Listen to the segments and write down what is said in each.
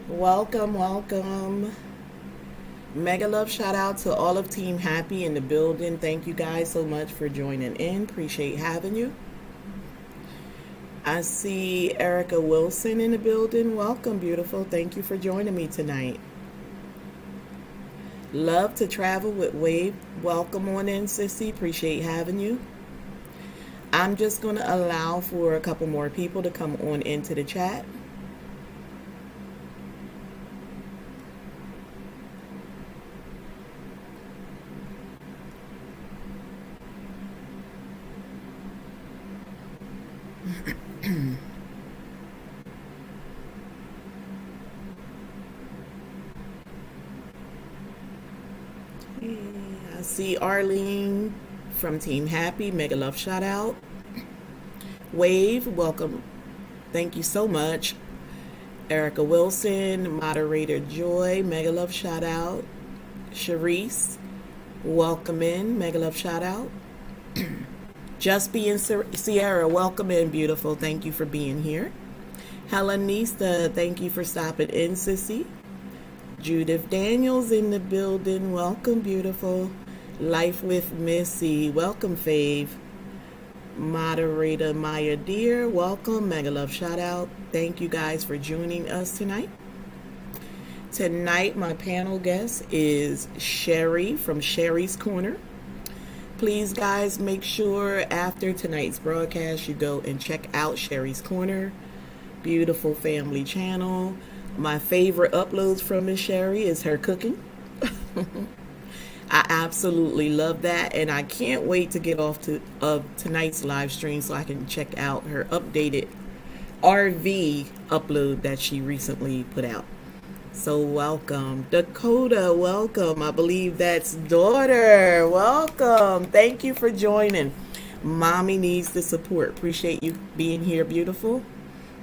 Welcome, welcome. Mega love shout out to all of Team Happy in the building. Thank you guys so much for joining in. Appreciate having you. I see Erica Wilson in the building. Welcome, beautiful. Thank you for joining me tonight. Love to travel with Wave. Welcome on in, Sissy. Appreciate having you. I'm just going to allow for a couple more people to come on into the chat. I see Arlene from Team Happy. Mega love shout out. Wave, welcome. Thank you so much. Erica Wilson, moderator Joy, mega love shout out. Sharice, welcome in, mega love shout out. Just being Sierra, welcome in, beautiful. Thank you for being here. Helenista, thank you for stopping in, sissy. Judith Daniels in the building, welcome, beautiful. Life with Missy, welcome, fave. Moderator Maya Dear, welcome, mega love shout out. Thank you guys for joining us tonight. Tonight, my panel guest is Sherry from Sherry's Corner. Please, guys, make sure after tonight's broadcast you go and check out Sherry's Corner. Beautiful family channel. My favorite uploads from Miss Sherry is her cooking. I absolutely love that, and I can't wait to get off of tonight's live stream so I can check out her updated RV upload that she recently put out. So welcome. Dakota, welcome. I believe that's daughter. Welcome. Thank you for joining. Mommy needs the support. Appreciate you being here, beautiful.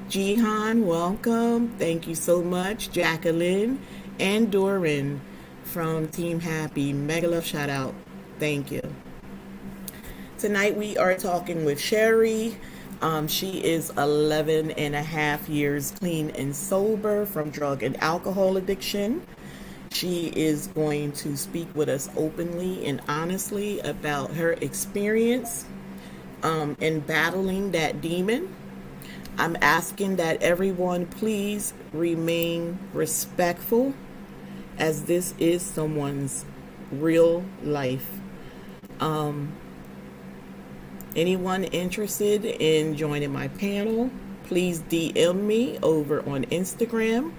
Jihan, welcome. Thank you so much. Jacqueline and Doran from Team Happy. Mega love shout out. Thank you. Tonight we are talking with Sherry. She is 11 and a half years clean and sober from drug and alcohol addiction. She is going to speak with us openly and honestly about her experience in battling that demon. I'm asking that everyone please remain respectful, as this is someone's real life. Anyone interested in joining my panel, please DM me over on Instagram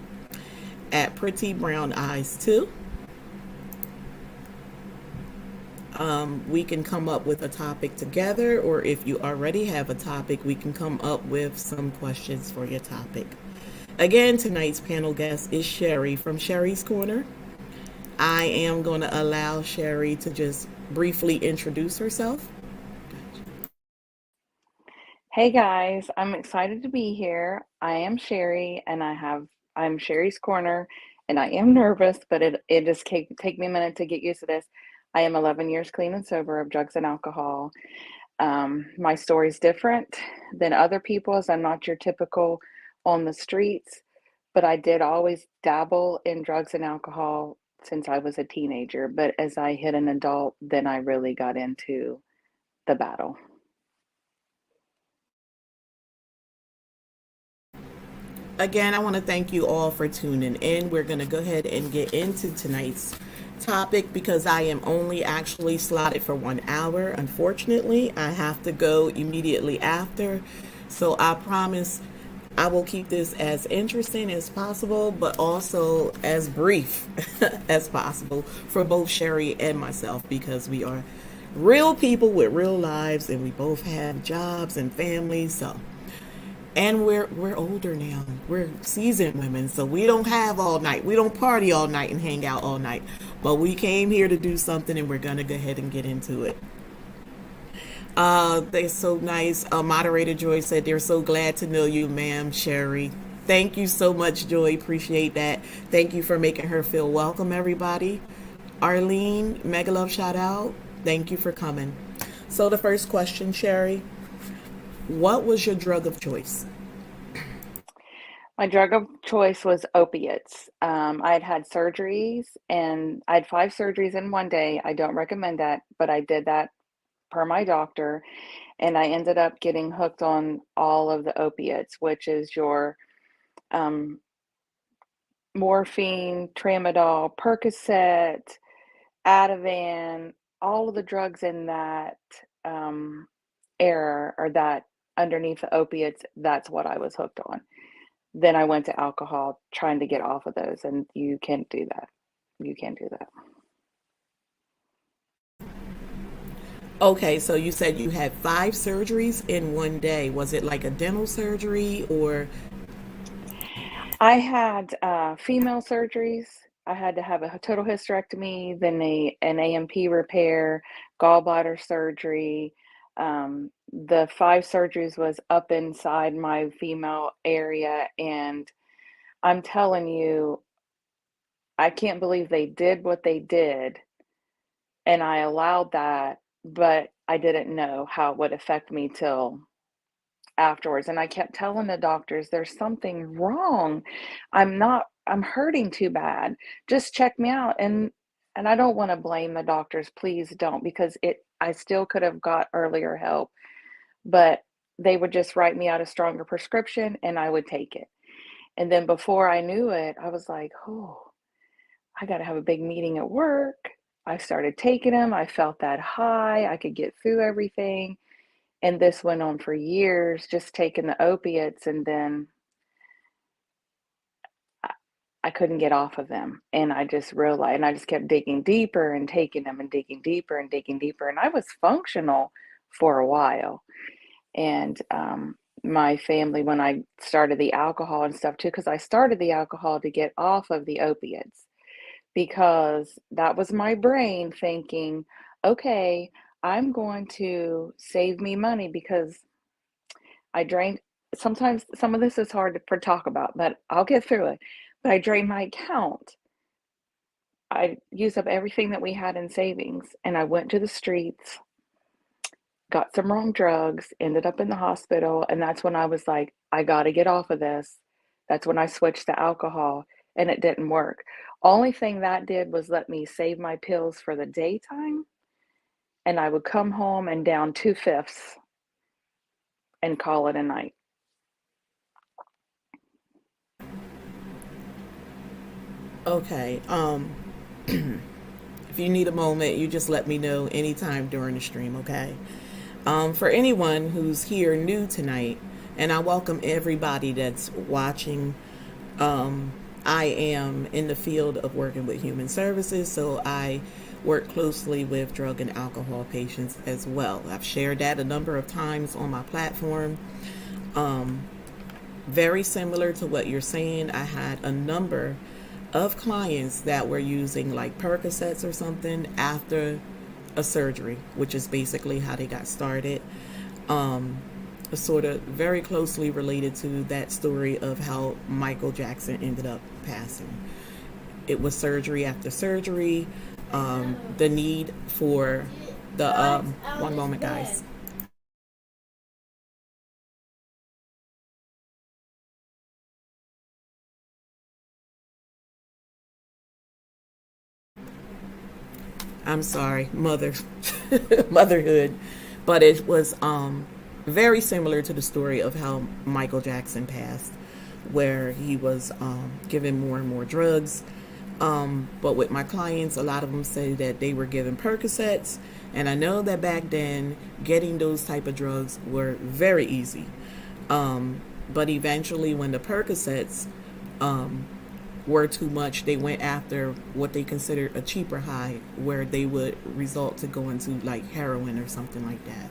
at Pretty Brown Eyes 2. We can come up with a topic together, or if you already have a topic, we can come up with some questions for your topic. Again, tonight's panel guest is Sherry from Sherry's Corner. I am going to allow Sherry to just briefly introduce herself. Hey guys, I'm excited to be here. I am Sherry, and I'm Sherry's Corner, and I am nervous, but it just take me a minute to get used to this. I am 11 years clean and sober of drugs and alcohol. My story's different than other people's. I'm not your typical on the streets, but I did always dabble in drugs and alcohol since I was a teenager. But as I hit an adult, then I really got into the battle. Again, I want to thank you all for tuning in. We're going to go ahead and get into tonight's topic because I am only actually slotted for 1 hour. Unfortunately, I have to go immediately after. So I promise I will keep this as interesting as possible, but also as brief as possible for both Sherry and myself, because we are real people with real lives and we both have jobs and families. So, and we're older now. We're seasoned women, so we don't have all night. We don't party all night and hang out all night. But we came here to do something, and we're gonna go ahead and get into it. They're so nice. Moderator Joy said they're so glad to know you, ma'am, Sherry. Thank you so much, Joy. Appreciate that. Thank you for making her feel welcome, everybody. Arlene, mega love shout out. Thank you for coming. So, the first question, Sherry, what was your drug of choice? My drug of choice was opiates. I had had surgeries and I had 5 surgeries in one day. I don't recommend that, but I did that per my doctor. And I ended up getting hooked on all of the opiates, which is your um, morphine, tramadol, Percocet, Ativan, all of the drugs in that um, era or that underneath the opiates. That's what I was hooked on. Then I went to alcohol trying to get off of those, and you can't do that. You can't do that. Okay, so you said you had 5 surgeries in one day. Was it like a dental surgery or? I had female surgeries. I had to have a total hysterectomy, then an AMP repair, gallbladder surgery. The 5 surgeries was up inside my female area, and I'm telling you, I can't believe they did what they did, and I allowed that, but I didn't know how it would affect me till afterwards. And I kept telling the doctors, there's something wrong. I'm hurting too bad. Just check me out. And I don't want to blame the doctors. Please don't, because I still could have got earlier help, but they would just write me out a stronger prescription and I would take it. And then before I knew it, I was like, oh, I got to have a big meeting at work. I started taking them. I felt that high. I could get through everything. And this went on for years, just taking the opiates. And then I couldn't get off of them. And I just realized, and I just kept digging deeper and taking them and digging deeper and digging deeper. And I was functional for a while. And my family, when I started the alcohol and stuff too, because I started the alcohol to get off of the opiates, because that was my brain thinking, okay, I'm going to save me money because I drained. Sometimes some of this is hard to talk about, but I'll get through it. But I drained my account. I used up everything that we had in savings, and I went to the streets, got some wrong drugs, ended up in the hospital, and that's when I was like, I got to get off of this. That's when I switched to alcohol, and it didn't work. Only thing that did was let me save my pills for the daytime, and I would come home and down 2/5 and call it a night. Okay. If you need a moment, you just let me know anytime during the stream, okay? For anyone who's here new tonight, and I welcome everybody that's watching. I am in the field of working with human services, so I work closely with drug and alcohol patients as well. I've shared that a number of times on my platform. Very similar to what you're saying, I had a number of clients that were using like Percocets or something after a surgery, which is basically how they got started. Sort of very closely related to that story of how Michael Jackson ended up passing. It was surgery after surgery. The need for the one moment, guys. I'm sorry, motherhood, but it was very similar to the story of how Michael Jackson passed, where he was given more and more drugs. But with my clients, a lot of them say that they were given Percocets, and I know that back then getting those type of drugs were very easy. But eventually, when the Percocets were too much, they went after what they considered a cheaper high, where they would result to go into like heroin or something like that.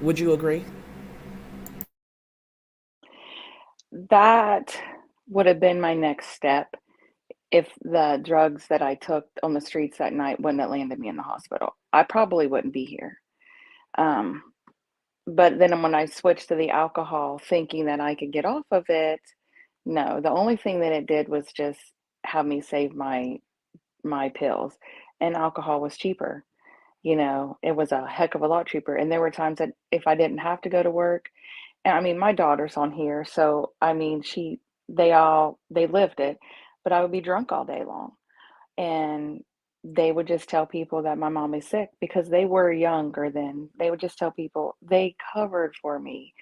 Would you agree? That would have been my next step. if the drugs that I took on the streets that night wouldn't have landed me in the hospital. I probably wouldn't be here. Um, but then when I switched to the alcohol thinking that I could get off of it, no, the only thing that it did was just have me save my pills, and alcohol was cheaper. It was a heck of a lot cheaper, and there were times that if I didn't have to go to work, and I mean, my daughter's on here, so I mean, they lived it, but I would be drunk all day long, and they would just tell people that my mom is sick because they were younger then. They would just tell people they covered for me,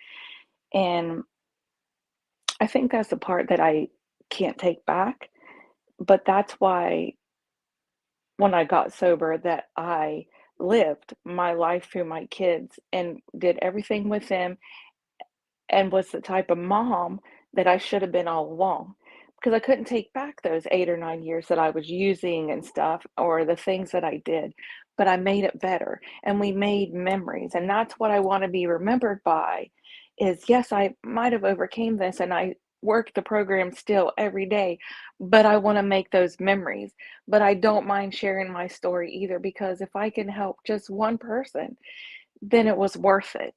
and I think that's the part that I can't take back, but that's why when I got sober that I lived my life through my kids and did everything with them and was the type of mom that I should have been all along. Because I couldn't take back those 8 or 9 years that I was using and stuff, or the things that I did, but I made it better and we made memories. And that's what I want to be remembered by is yes, I might have overcame this and I work the program still every day, but I want to make those memories. But I don't mind sharing my story either, because if I can help just one person, then it was worth it.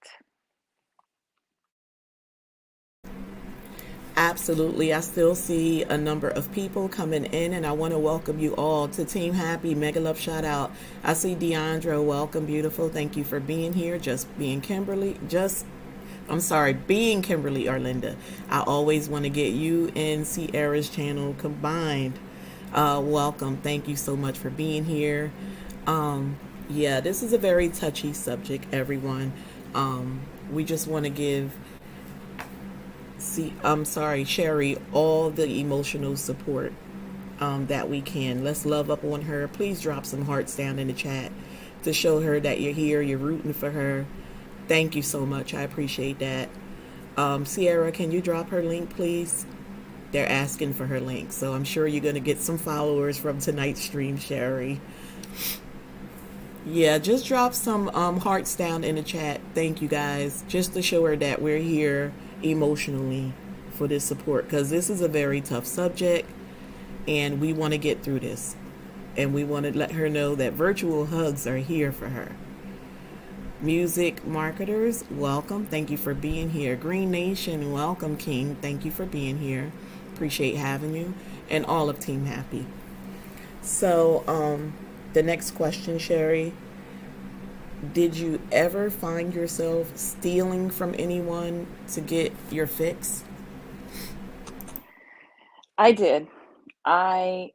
Absolutely. I still see a number of people coming in, and I want to welcome you all to Team Happy. Mega love shout out. I see Deandra. Welcome, beautiful. Thank you for being here. Being Kimberly or Linda. I always want to get you and Sierra's channel combined. Welcome. Thank you so much for being here. Yeah, this is a very touchy subject, everyone. We just want to give Sherry, all the emotional support that we can. Let's love up on her. Please drop some hearts down in the chat to show her that you're here, you're rooting for her. Thank you so much. I appreciate that. Sierra, can you drop her link, please? They're asking for her link, so I'm sure you're going to get some followers from tonight's stream, Sherry. Yeah, just drop some hearts down in the chat. Thank you guys. Just to show her that we're here emotionally for this support, because this is a very tough subject and we want to get through this. And we want to let her know that virtual hugs are here for her. Music marketers, welcome. Thank you for being here. Green Nation, welcome, King. Thank you for being here. Appreciate having you. And all of Team Happy. So, the next question, Sherry. Did you ever find yourself stealing from anyone to get your fix? I did. Well,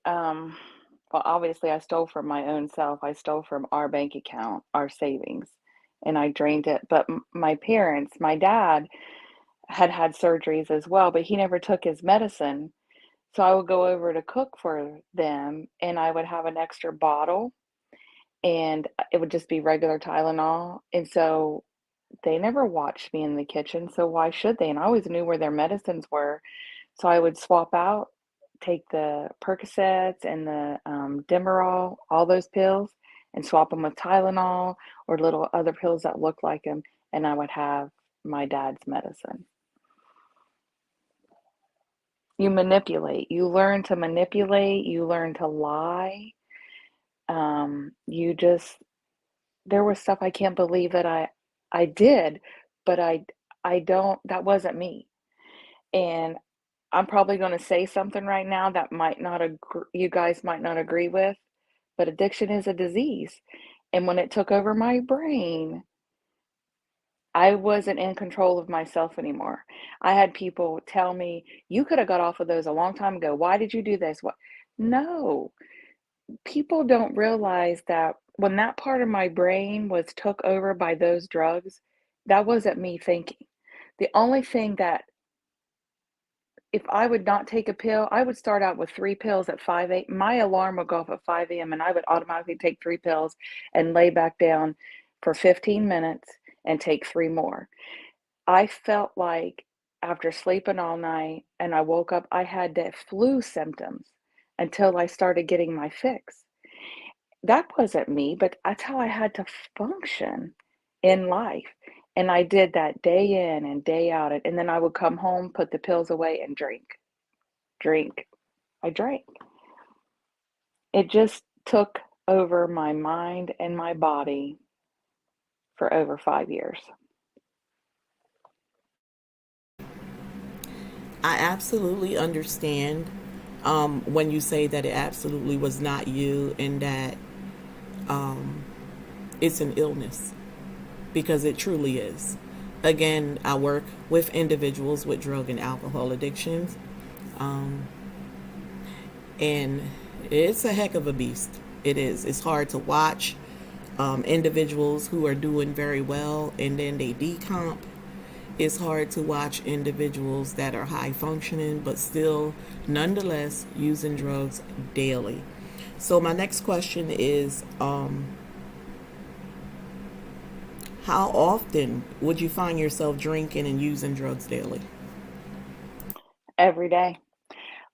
obviously, I stole from my own self. I stole from our bank account, our savings, and I drained it. But my parents, my dad had had surgeries as well, but he never took his medicine. So I would go over to cook for them, and I would have an extra bottle, and it would just be regular Tylenol. And so they never watched me in the kitchen. So why should they? And I always knew where their medicines were. So I would swap out, take the Percocets and the Demerol, all those pills, and swap them with Tylenol or little other pills that looked like them, and I would have my dad's medicine. You manipulate. You learn to manipulate. You learn to lie. You just there was stuff I can't believe that I did, but I don't. That wasn't me, and I'm probably going to say something right now that might not you guys might not agree with, but addiction is a disease. And when it took over my brain, I wasn't in control of myself anymore. I had people tell me, "You could have got off of those a long time ago. Why did you do this?" What? No, people don't realize that when that part of my brain was took over by those drugs, that wasn't me thinking. The only thing that if I would not take a pill, I would start out with 3 pills at 5 a.m. My alarm would go off at 5 a.m. and I would automatically take 3 pills and lay back down for 15 minutes and take 3 more. I felt like after sleeping all night and I woke up, I had the flu symptoms until I started getting my fix. That wasn't me, but that's how I had to function in life. And I did that day in and day out. And then I would come home, put the pills away, and drink. Drink. I drank. It just took over my mind and my body for over 5 years. I absolutely understand when you say that it absolutely was not you and that it's an illness, because it truly is. Again, I work with individuals with drug and alcohol addictions, and it's a heck of a beast. It is. It's hard to watch individuals who are doing very well and then they decomp. It's hard to watch individuals that are high functioning but still nonetheless using drugs daily. So my next question is, how often would you find yourself drinking and using drugs daily? Every day.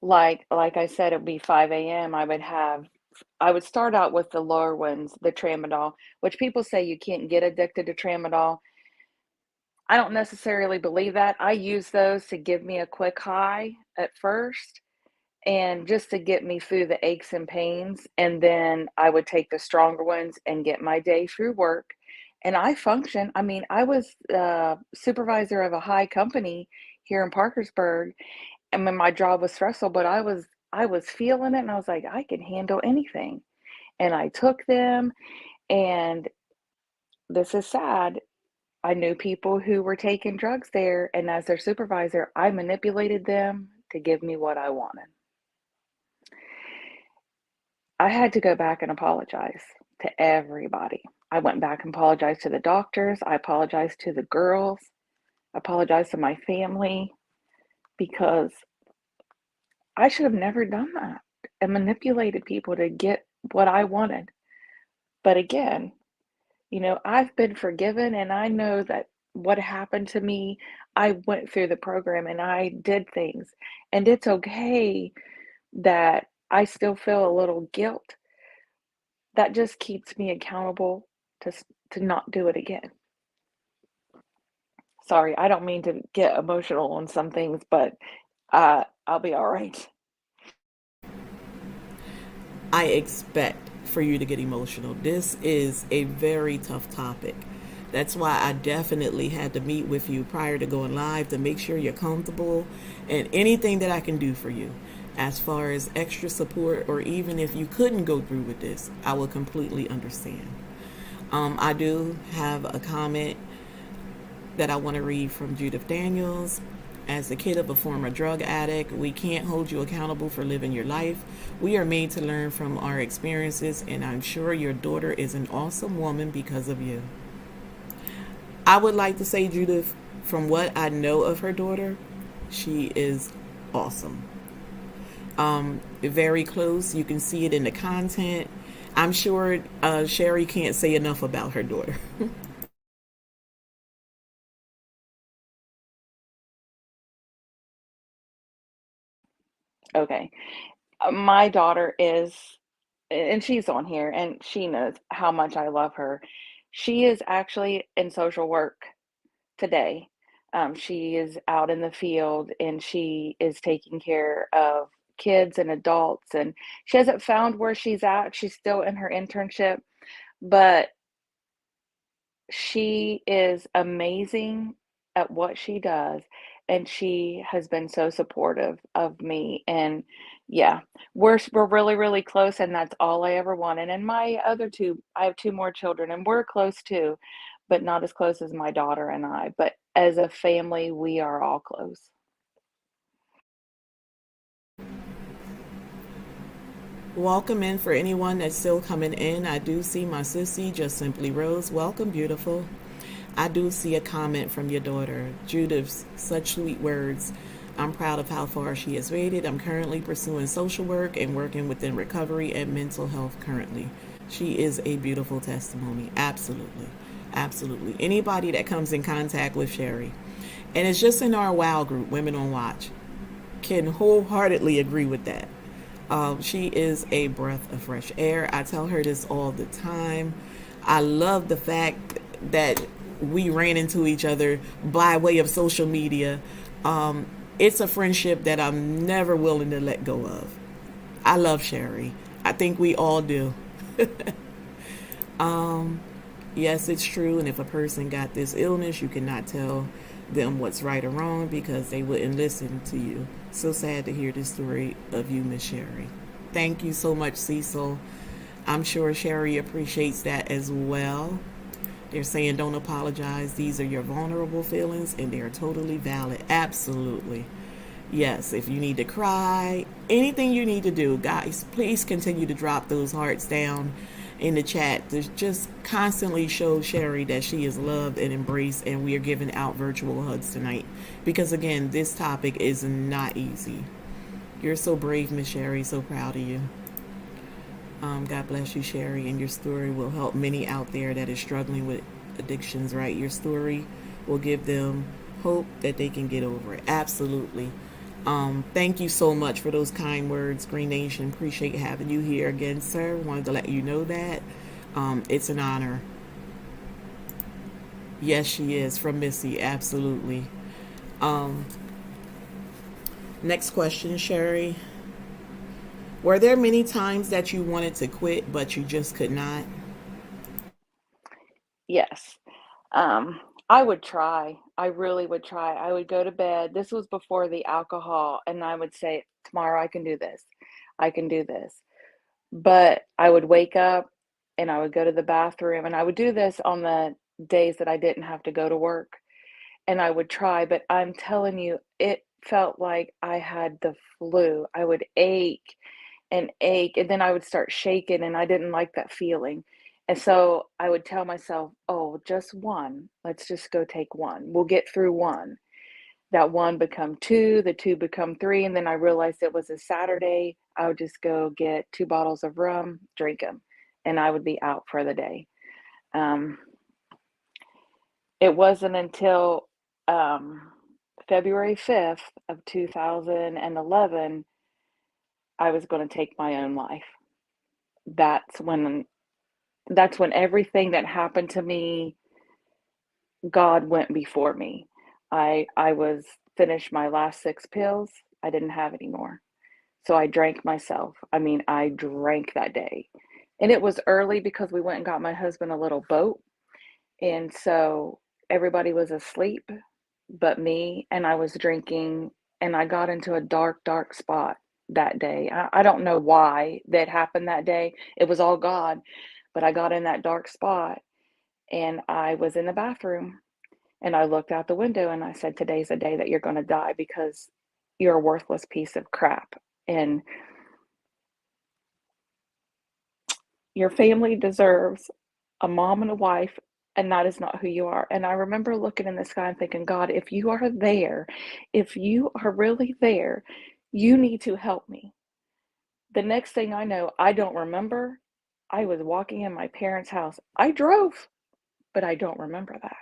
Like I said, it'd be 5 a.m. I would start out with the lower ones, the tramadol, which people say you can't get addicted to tramadol. I don't necessarily believe that. I use those to give me a quick high at first and just to get me through the aches and pains. And then I would take the stronger ones and get my day through work. And I function. I mean, I was supervisor of a high company here in Parkersburg. And when my job was stressful, but I was feeling it and I was like, I can handle anything. And I took them, and this is sad. I knew people who were taking drugs there, and as their supervisor, I manipulated them to give me what I wanted. I had to go back and apologize to everybody. I went back and apologized to the doctors. I apologized to the girls. I apologized to my family because I should have never done that and manipulated people to get what I wanted. But again, I've been forgiven and I know that what happened to me, I went through the program and I did things. And it's okay that I still feel a little guilt. That just keeps me accountable to not do it again. Sorry, I don't mean to get emotional on some things, but I'll be all right. I expect for you to get emotional. This is a very tough topic. That's why I definitely had to meet with you prior to going live to make sure you're comfortable, and anything that I can do for you as far as extra support, or even if you couldn't go through with this, I will completely understand. I do have a comment that I want to read from Judith Daniels. As the kid of a former drug addict, we can't hold you accountable for living your life. We are made to learn from our experiences, and I'm sure your daughter is an awesome woman because of you. I would like to say, Judith, from what I know of her daughter, she is awesome. Very close. You can see it in the content. I'm sure Sherry can't say enough about her daughter. Okay. My daughter is, and she's on here, and she knows how much I love her. She is actually in social work today. She is out in the field and she is taking care of kids and adults, and she hasn't found where she's at. She's still in her internship, but she is amazing at what she does, and she has been so supportive of me, and yeah, we're really, really close, and that's all I ever wanted, and my other 2 I have 2 more children, and we're close too, but not as close as my daughter and I, but as a family, we are all close. Welcome in for anyone that's still coming in. I do see my sissy, Just Simply Rose. Welcome, beautiful. I do see a comment from your daughter, Judith's such sweet words. I'm proud of how far she has made it. I'm currently pursuing social work and working within recovery and mental health currently. She is a beautiful testimony. Absolutely. Absolutely. Anybody that comes in contact with Sherry, and it's just in our WOW group, Women on Watch, can wholeheartedly agree with that. She is a breath of fresh air. I tell her this all the time. I love the fact that we ran into each other by way of social media. It's a friendship that I'm never willing to let go of. I love Sherry. I think we all do. Yes, it's true. And if a person got this illness, you cannot tell them what's right or wrong because they wouldn't listen to you. So sad to hear the story of you, Miss Sherry. Thank you so much, Cecil. I'm sure Sherry appreciates that as well. They're saying don't apologize. These are your vulnerable feelings and they're totally valid. Absolutely. Yes, if you need to cry, anything you need to do, guys, please continue to drop those hearts down in the chat to just constantly show Sherry that she is loved and embraced, and we are giving out virtual hugs tonight. Because again, this topic is not easy. You're so brave, Miss Sherry. So proud of you. God bless you, Sherry, and your story will help many out there that is struggling with addictions, right? Your story will give them hope that they can get over it. Absolutely. Thank you so much for those kind words, Green Nation. Appreciate having you here again, sir. Wanted to let you know that. It's an honor. Yes, she is, from Missy. Absolutely. Next question, Sherry. Were there many times that you wanted to quit, but you just could not? Yes. I would try. I really would try. I would go to bed. This was before the alcohol, and I would say, tomorrow I can do this. I can do this. But I would wake up and I would go to the bathroom, and I would do this on the days that I didn't have to go to work, and I would try, but I'm telling you, it felt like I had the flu. I would ache, and then I would start shaking, and I didn't like that feeling. And so I would tell myself, "Oh, just one. Let's just go take one. We'll get through one." That one become two, the two become three, and then I realized it was a Saturday. I would just go get 2 bottles of rum, drink them, and I would be out for the day. Um, it wasn't until um, February 5th of 2011 I was going to take my own life. That's when that's when everything that happened to me, God went before me. I was finished my last 6 pills. I didn't have any more. So I drank myself. I mean, I drank that day. And it was early because we went and got my husband a little boat. And so everybody was asleep but me, and I was drinking, and I got into a dark, dark spot that day. I don't know why that happened that day. It was all God, but I got in that dark spot, and I was in the bathroom, and I looked out the window and I said, today's the day that you're going to die because you're a worthless piece of crap. And your family deserves a mom and a wife, and that is not who you are. And I remember looking in the sky and thinking, God, if you are there, if you are really there, you need to help me. The next thing I know, I don't remember. I was walking in my parents' house. I drove, but I don't remember that.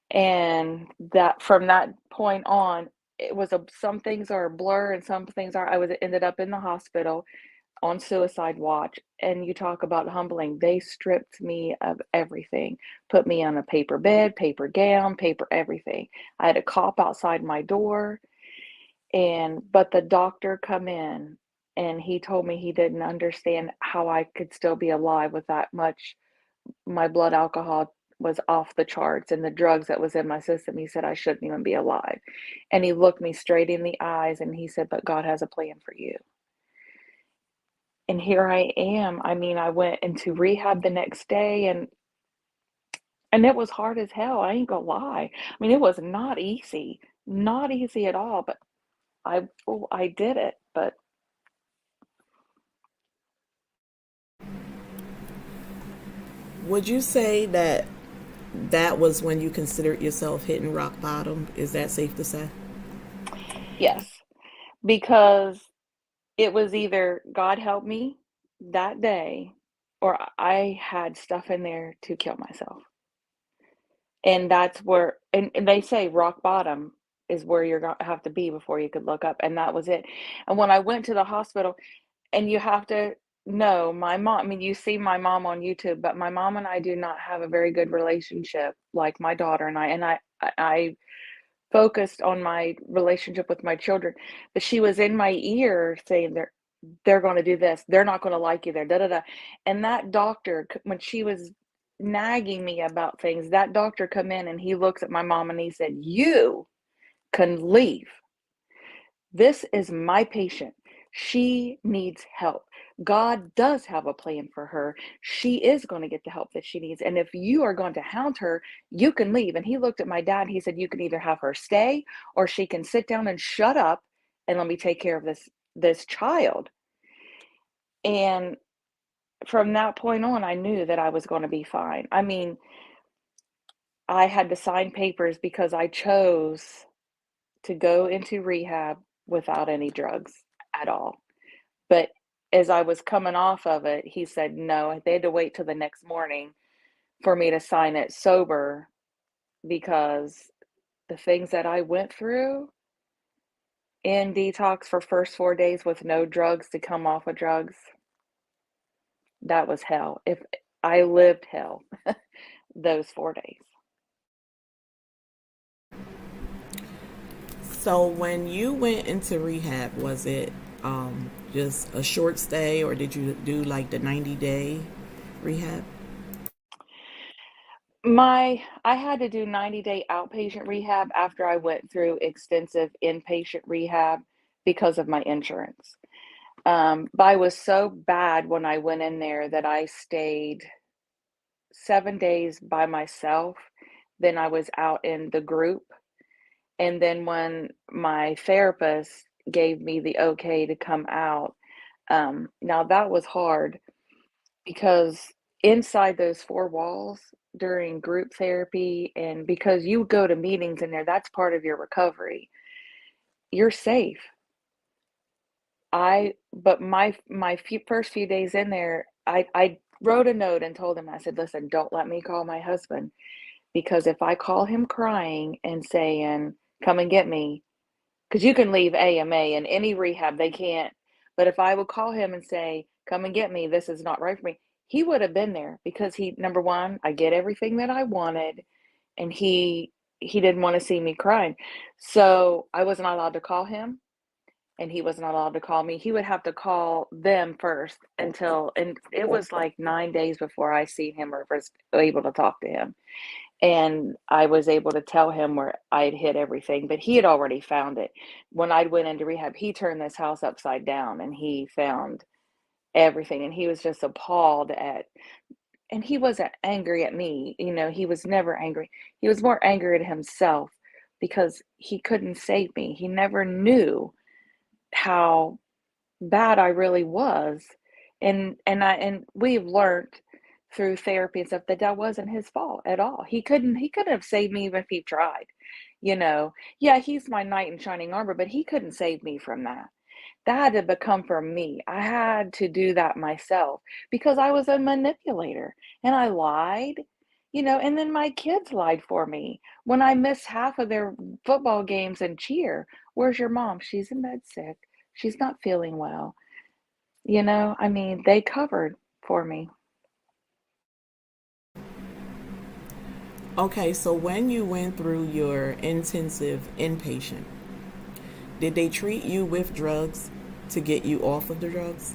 And that from that point on, it was some things are a blur and some things are. I was ended up in the hospital on suicide watch. And you talk about humbling. They stripped me of everything, put me on a paper bed, paper gown, paper everything. I had a cop outside my door, and but the doctor come in and he told me he didn't understand how I could still be alive with that much. My blood alcohol was off the charts and the drugs that was in my system. He said I shouldn't even be alive. And he looked me straight in the eyes and he said, but God has a plan for you. And here I am. I mean, I went into rehab the next day, and it was hard as hell. I ain't gonna lie. I mean, it was not easy at all. But I did it. But Would you say that that was when you considered yourself hitting rock bottom? Is that safe to say? yes, because it was either God help me that day, or I had stuff in there to kill myself. And that's where, and they say rock bottom is where you're gonna have to be before you could look up. And that was it. And when I went to the hospital, and you have to know my mom, I mean, you see my mom on YouTube, but my mom and I do not have a very good relationship like my daughter and I. And I focused on my relationship with my children, but she was in my ear saying there. they're going to do this. They're not going to like you there. Da da da. And that doctor, when she was nagging me about things, that doctor come in and he looks at my mom and he said, "You can leave. This is my patient. She needs help. God does have a plan for her. She is going to get the help that she needs. And if you are going to hound her, you can leave." And he looked at my dad and he said, "You can either have her stay or she can sit down and shut up and let me take care of this child." And from that point on, I knew that I was going to be fine. I mean, I had to sign papers because I chose to go into rehab without any drugs at all. But as I was coming off of it, he said no. They had to wait till the next morning for me to sign it sober because the things that I went through in detox for first 4 days with no drugs to come off of drugs, that was hell. If I lived hell those 4 days. So when you went into rehab, was it just a short stay, or did you do like the 90-day rehab? I had to do 90-day outpatient rehab after I went through extensive inpatient rehab because of my insurance. But I was so bad when I went in there that I stayed 7 days by myself. Then I was out in the group. And then when my therapist gave me the okay to come out, now that was hard because inside those four walls during group therapy, and because you go to meetings in there, that's part of your recovery. You're safe. But first few days in there, I wrote a note and told him, I said, "Listen, don't let me call my husband because if I call him crying and saying, 'Come and get me,' because you can leave AMA in any rehab, they can't. But if I would call him and say, 'Come and get me, this is not right for me,' he would have been there because number one, I get everything that I wanted, and he didn't want to see me crying. So I wasn't allowed to call him, and he wasn't allowed to call me. He would have to call them first and it was like 9 days before I seen him or was able to talk to him. And I was able to tell him where I'd hit everything, but he had already found it. When I went into rehab, he turned this house upside down and he found everything. And he was just appalled and he wasn't angry at me. He was never angry. He was more angry at himself because he couldn't save me. He never knew how bad I really was. And we've learned through therapy and stuff that wasn't his fault at all. He couldn't have saved me even if he tried. Yeah, he's my knight in shining armor, but he couldn't save me from that. That had to come from me. I had to do that myself because I was a manipulator and I lied, and then my kids lied for me. When I missed half of their football games and cheer, "Where's your mom?" "She's in bed sick. She's not feeling well." I mean, they covered for me. Okay, so when you went through your intensive inpatient, did they treat you with drugs to get you off of the drugs?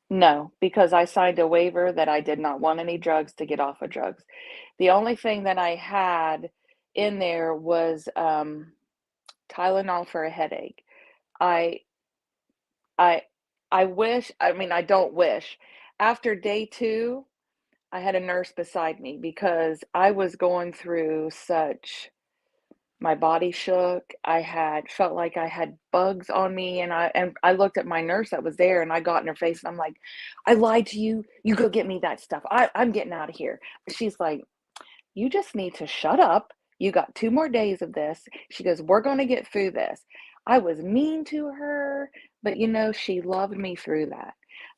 No, because I signed a waiver that I did not want any drugs to get off of drugs. The only thing that I had in there was Tylenol for a headache. I I I wish, I mean, I don't wish. After day 2, I had a nurse beside me because I was going through such my body shook. I had felt like I had bugs on me, and I looked at my nurse that was there, and I got in her face, and I'm like, "I lied to you. You go get me that stuff. I'm getting out of here." She's like, "You just need to shut up. You got 2 more days of this." She goes, "We're gonna get through this." I was mean to her, but, she loved me through that.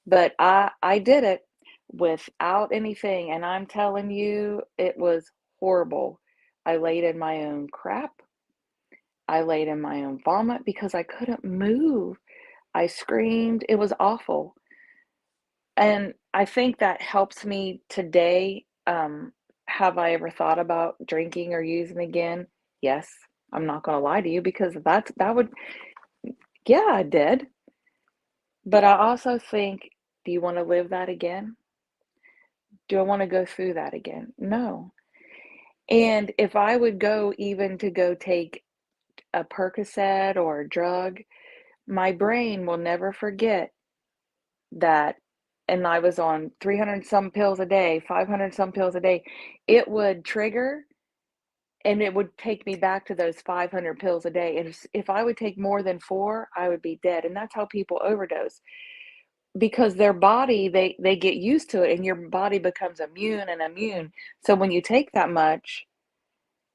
But I did it without anything, and I'm telling you, it was horrible. I laid in my own crap. I laid in my own vomit because I couldn't move. I screamed. It was awful. And I think that helps me today. Have I ever thought about drinking or using again? Yes. I'm not going to lie to you because that would, yeah, I did. But I also think, do you want to live that again? Do I want to go through that again? No. And if I would go even to go take a Percocet or a drug, my brain will never forget that. And I was on 300 some pills a day, 500 some pills a day. It would trigger and it would take me back to those 500 pills a day. And if I would take more than four, I would be dead. And that's how people overdose, because their body, they get used to it, and your body becomes immune and immune. So when you take that much,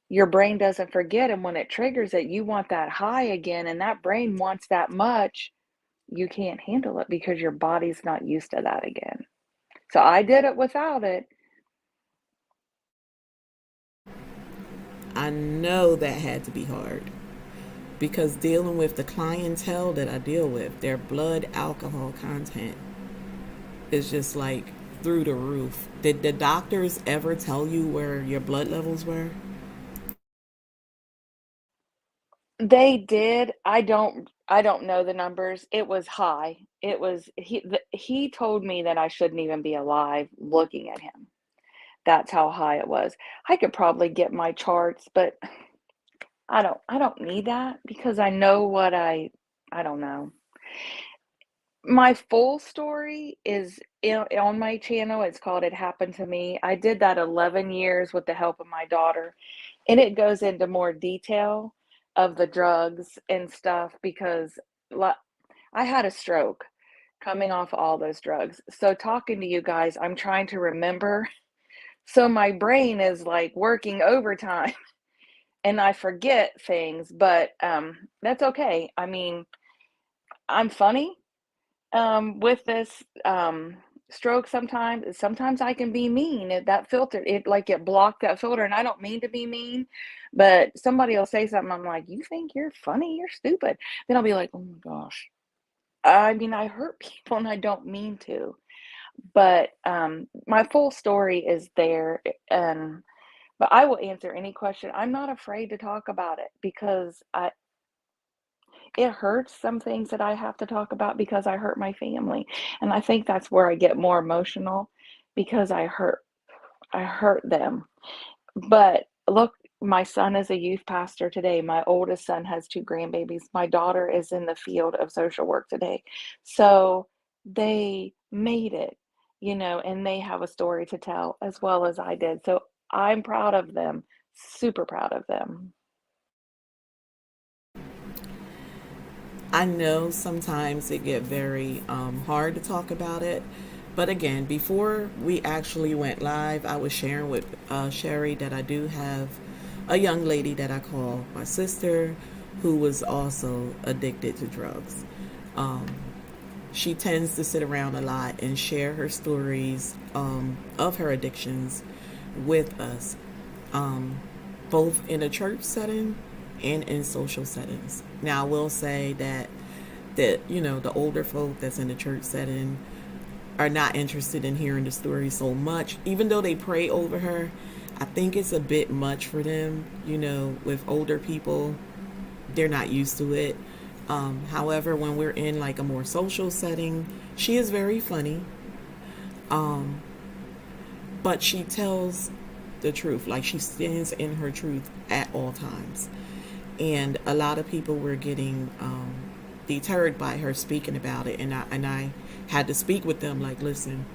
your brain doesn't forget, and when it triggers it, you want that high again, and that brain wants that much. You can't handle it because your body's not used to that again. So I did it without it. I know that had to be hard because dealing with the clientele that I deal with, their blood alcohol content is just like through the roof. Did the doctors ever tell you where your blood levels were? They did. I don't know the numbers. It was high. It was he told me that I shouldn't even be alive looking at him. That's how high it was. I could probably get my charts, but I don't need that because I know what I don't know. My full story is on my channel. It's called It Happened to Me. I did that 11 years with the help of my daughter, and it goes into more detail of the drugs and stuff because I had a stroke coming off all those drugs. So talking to you guys, I'm trying to remember. So my brain is like working overtime and I forget things, but that's okay. I mean, I'm funny with this stroke sometimes. Sometimes I can be mean. That filter, it blocked that filter, and I don't mean to be mean, but somebody will say something. I'm like, you think you're funny? You're stupid. Then I'll be like, oh my gosh. I mean, I hurt people and I don't mean to. But my full story is there, and but I will answer any question. I'm not afraid to talk about it because it hurts, some things that I have to talk about because I hurt my family. And I think that's where I get more emotional because I hurt them. But look, my son is a youth pastor today. My oldest son has two grandbabies. My daughter is in the field of social work today. So they made it, and they have a story to tell as well as I did. So I'm proud of them, super proud of them. I know sometimes it get very hard to talk about it, but again, before we actually went live, I was sharing with Sherry that I do have a young lady that I call my sister, who was also addicted to drugs. Um, she tends to sit around a lot and share her stories of her addictions with us, um, both in a church setting and in social settings. Now, I will say that the older folk that's in the church setting are not interested in hearing the story so much, even though they pray over her. I think it's a bit much for them. With older people, they're not used to it. However, when we're in like a more social setting, she is very funny, um, but she tells the truth. Like, she stands in her truth at all times. And a lot of people were getting deterred by her speaking about it, and I had to speak with them like, listen,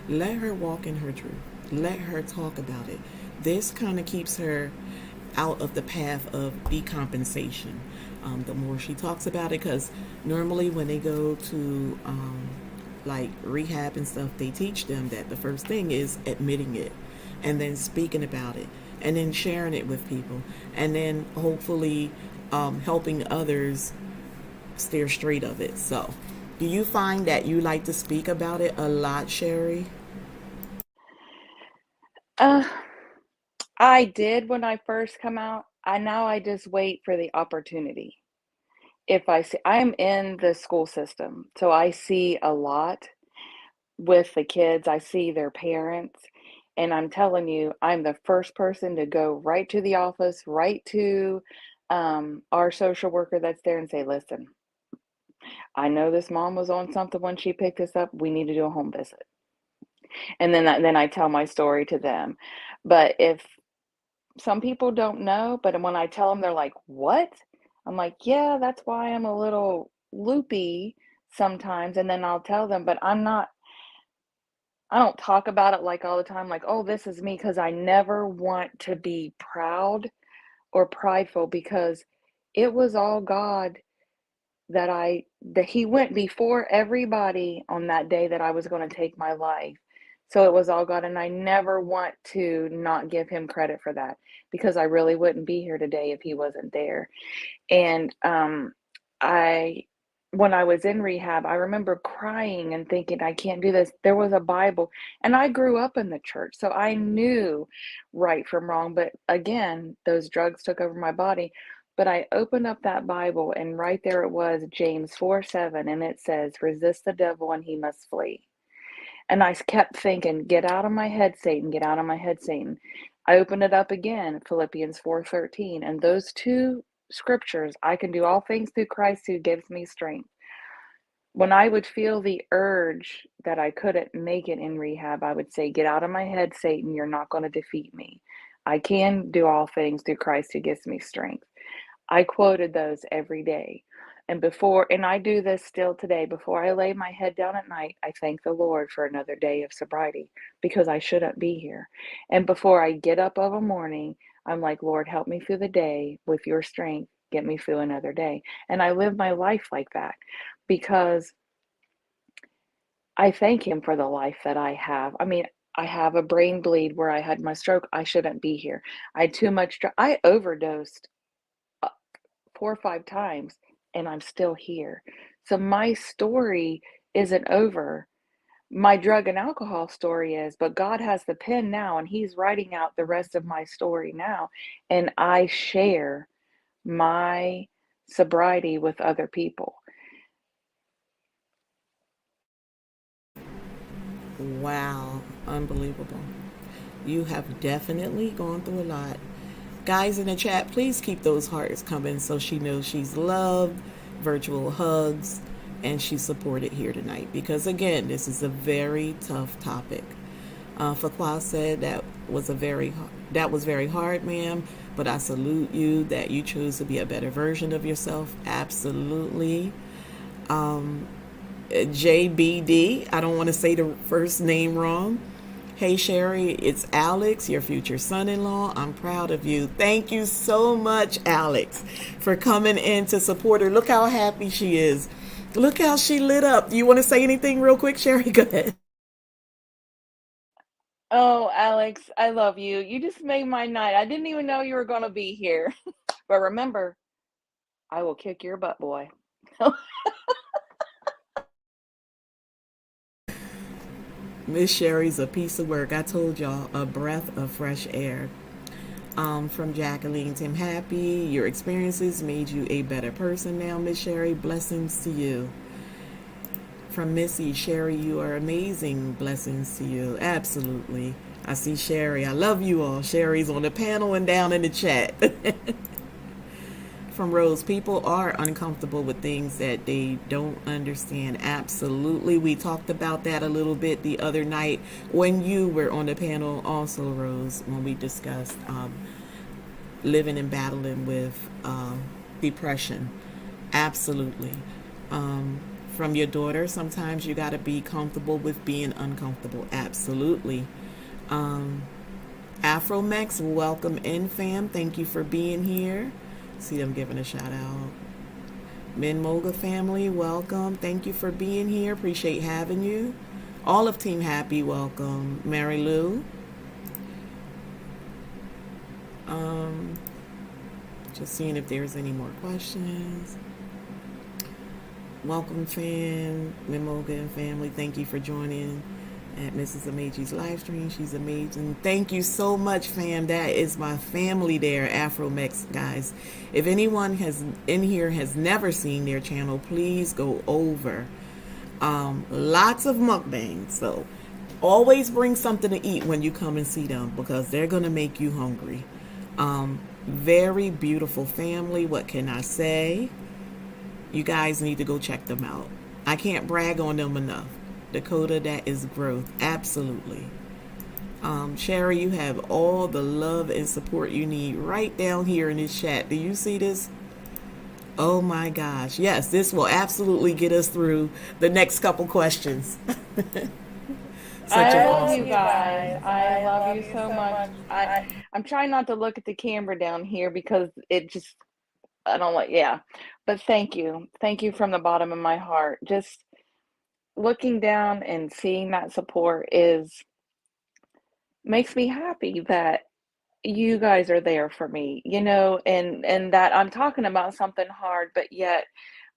let her walk in her truth, let her talk about it. This kind of keeps her out of the path of decompensation. The more she talks about it, because normally when they go to like rehab and stuff, they teach them that the first thing is admitting it, and then speaking about it, and then sharing it with people, and then hopefully helping others steer straight of it. So, do you find that you like to speak about it a lot, Sherry? Uh, I did when I first come out. I just wait for the opportunity. If I see, I'm in the school system, so I see a lot with the kids. I see their parents, and I'm telling you, I'm the first person to go right to the office, right to our social worker that's there and say, listen, I know this mom was on something when she picked this up. We need to do a home visit. And then I tell my story to them. But if some people don't know, but when I tell them, they're like, "What?" I'm like, "Yeah, that's why I'm a little loopy sometimes." And then I'll tell them, but I don't talk about it like all the time, like, "Oh, this is me," because I never want to be proud or prideful, because it was all God that He went before everybody on that day that I was going to take my life. So it was all God, and I never want to not give Him credit for that, because I really wouldn't be here today if He wasn't there. And I when I was in rehab, I remember crying and thinking, I can't do this. There was a Bible, and I grew up in the church, so I knew right from wrong. But again, those drugs took over my body. But I opened up that Bible, and right there it was, James 4:7, and it says, "Resist the devil, and he must flee." And I kept thinking, "Get out of my head, Satan, get out of my head, Satan." I opened it up again, Philippians 4:13, and those two scriptures, "I can do all things through Christ who gives me strength." When I would feel the urge that I couldn't make it in rehab, I would say, "Get out of my head, Satan, you're not going to defeat me. I can do all things through Christ who gives me strength." I quoted those every day. And I do this still today, before I lay my head down at night, I thank the Lord for another day of sobriety, because I shouldn't be here. And before I get up of a morning, I'm like, "Lord, help me through the day with your strength. Get me through another day." And I live my life like that, because I thank Him for the life that I have. I mean, I have a brain bleed where I had my stroke. I shouldn't be here. I had too much I overdosed 4 or 5 times, and I'm still here. So my story isn't over. My drug and alcohol story is, but God has the pen now, and He's writing out the rest of my story now, and I share my sobriety with other people. Wow, unbelievable. You have definitely gone through a lot. Guys in the chat, please keep those hearts coming so she knows she's loved, virtual hugs, and she's supported here tonight. Because again, this is a very tough topic. Fakwa said that was very hard, ma'am. But I salute you that you chose to be a better version of yourself. Absolutely. JBD, I don't want to say the first name wrong. Hey Sherry, it's Alex, your future son-in-law. I'm proud of you. Thank you so much, Alex, for coming in to support her. Look how happy she is. Look how she lit up. Do you want to say anything real quick, Sherry? Go ahead. Oh, Alex, I love you. You just made my night. I didn't even know you were going to be here. But remember, I will kick your butt, boy. Miss Sherry's a piece of work. I told y'all, a breath of fresh air. From Jacqueline, Tim Happy, your experiences made you a better person now, Miss Sherry. Blessings to you. From Missy, Sherry, you are amazing. Blessings to you. Absolutely. I see Sherry. I love you all. Sherry's on the panel and down in the chat. From Rose, people are uncomfortable with things that they don't understand. Absolutely. We talked about that a little bit the other night when you were on the panel also, Rose, when we discussed living and battling with depression. Absolutely. From your daughter, sometimes you got to be comfortable with being uncomfortable. Absolutely. Afromex, welcome in, fam. Thank you for being here. See them giving a shout out. Minmoga family, welcome. Thank you for being here. Appreciate having you. All of Team Happy, welcome. Mary Lou. Just seeing if there's any more questions. Welcome, fam. Minmoga and family, thank you for joining at MrsAmaechi's live stream. She's amazing. Thank you so much, fam. That is my family there, Afromex guys. If anyone has in here has never seen their channel, please go over. Lots of mukbangs, so always bring something to eat when you come and see them, because they're gonna make you hungry. Very beautiful family. What can I say? You guys need to go check them out. I can't brag on them enough. Dakota, that is growth. Absolutely. Sherry, you have all the love and support you need right down here in this chat. Do you see this? Oh my gosh. Yes, this will absolutely get us through the next couple questions. Such an I love you awesome. guys. I love you so much. I'm trying not to look at the camera down here because it just I don't like yeah. But thank you. Thank you from the bottom of my heart. Just looking down and seeing that support is makes me happy that you guys are there for me, and that I'm talking about something hard, but yet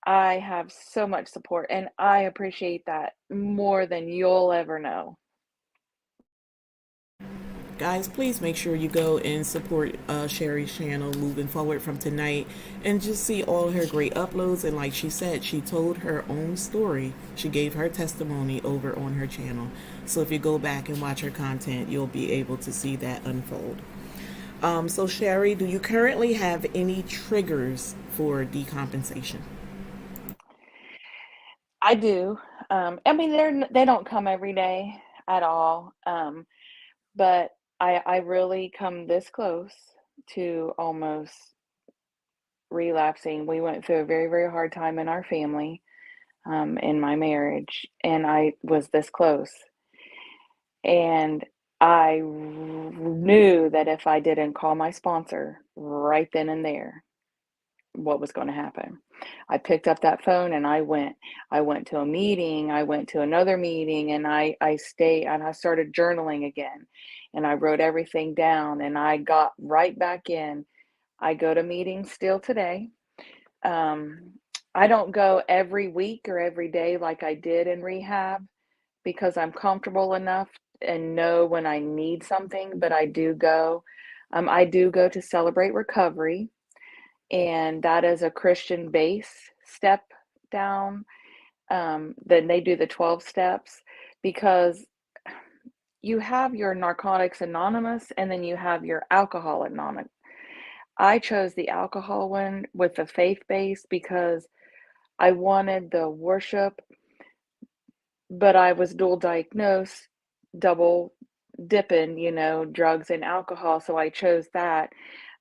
I have so much support and I appreciate that more than you'll ever know. Guys, please make sure you go and support Sherry's channel moving forward from tonight and just see all her great uploads. And like she said, she told her own story. She gave her testimony over on her channel. So if you go back and watch her content, you'll be able to see that unfold. So Sherry, do you currently have any triggers for decompensation? I do. I mean, they don't come every day at all. But I really come this close to almost relapsing. We went through a very, very hard time in our family, in my marriage, and I was this close. And I knew that if I didn't call my sponsor right then and there, what was going to happen. I picked up that phone and I went. I went to a meeting, I went to another meeting, and I stayed and I started journaling again. And I wrote everything down and I got right back in. I go to meetings still today. Um, I don't go every week or every day like I did in rehab because I'm comfortable enough and know when I need something, but I do go. I do go to Celebrate Recovery, and that is a Christian base step down. Then they do the 12 steps because you have your Narcotics Anonymous and then you have your Alcohol Anonymous. I chose the alcohol one with the faith base because I wanted the worship, but I was dual diagnosed, double dipping, drugs and alcohol. So I chose that.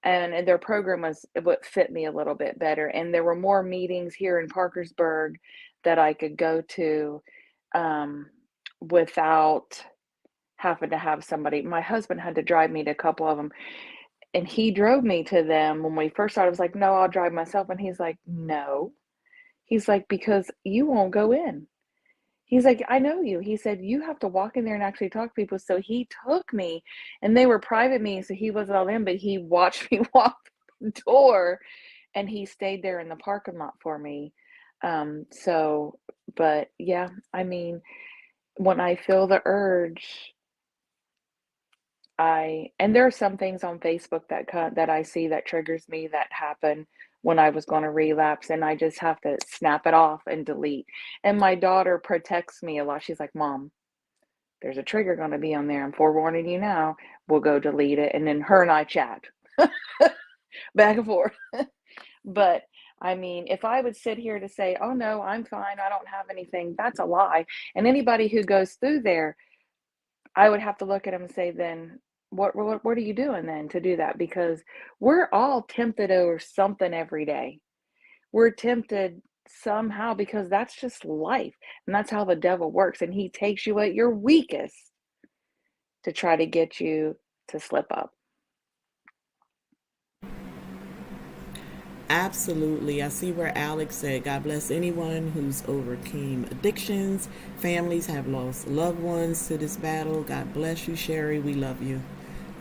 And their program was what fit me a little bit better. And there were more meetings here in Parkersburg that I could go to without having to have somebody. My husband had to drive me to a couple of them, and he drove me to them when we first started. I was like, no, I'll drive myself. And he's like, no. He's like, because you won't go in. He's like, I know you. He said, you have to walk in there and actually talk to people. So he took me, and they were private meetings, so he wasn't all in, but he watched me walk the door, and he stayed there in the parking lot for me. But yeah, I mean, when I feel the urge, and there are some things on Facebook that I see that triggers me that happen when I was going to relapse, and I just have to snap it off and delete. And my daughter protects me a lot. She's like, Mom, there's a trigger going to be on there. I'm forewarning you now. We'll go delete it. And then her and I chat back and forth. But I mean, if I would sit here to say, oh no, I'm fine, I don't have anything, that's a lie. And anybody who goes through there, I would have to look at them and say, then what are you doing then to do that? Because we're all tempted over something every day. We're tempted somehow because that's just life. And that's how the devil works. And he takes you at your weakest to try to get you to slip up. Absolutely. I see where Alex said, God bless anyone who's overcame addictions. Families have lost loved ones to this battle. God bless you, Sherry. We love you.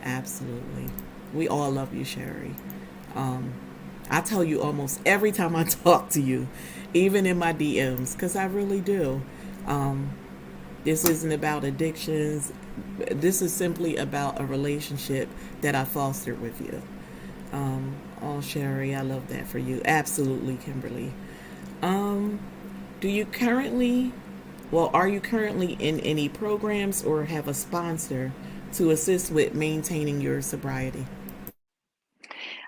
Absolutely. We all love you, Sherry. I tell you almost every time I talk to you, even in my DMs, because I really do. This isn't about addictions. This is simply about a relationship that I fostered with you. Oh, Sherry, I love that for you. Absolutely, Kimberly. Do you currently, are you currently in any programs or have a sponsor to assist with maintaining your sobriety?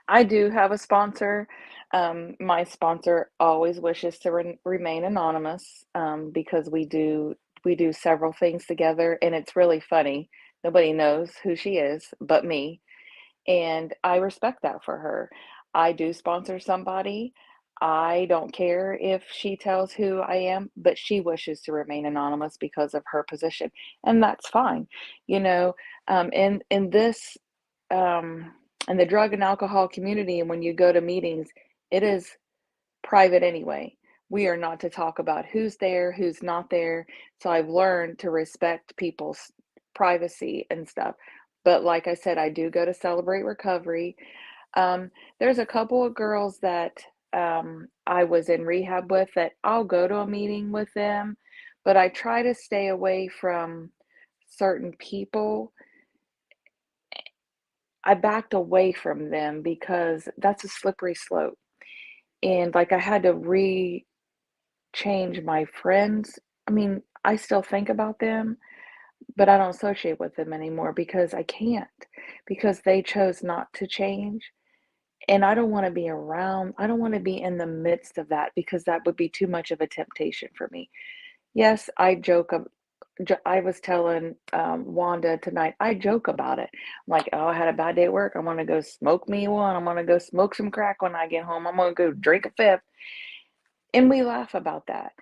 I do have a sponsor. My sponsor always wishes to remain anonymous, because we do several things together, and it's really funny. Nobody knows who she is but me, and I respect that for her. I do sponsor somebody. I don't care if she tells who I am, but she wishes to remain anonymous because of her position, and that's fine. You know, in this um, in the drug and alcohol community, and when you go to meetings, it is private anyway. We are not to talk about who's there, who's not there. So I've learned to respect people's privacy and stuff. But like I said, I do go to Celebrate Recovery. There's a couple of girls that I was in rehab with that I'll go to a meeting with them, but I try to stay away from certain people. I backed away from them because that's a slippery slope. And like I had to change my friends. I mean, I still think about them, but I don't associate with them anymore because I can't, because they chose not to change. And I don't want to be around, I don't want to be in the midst of that because that would be too much of a temptation for me. Yes, I joke. I was telling Wanda tonight, I joke about it. I'm like, oh, I had a bad day at work. I want to go smoke me one. I'm going to go smoke some crack when I get home. I'm going to go drink a fifth. And we laugh about that.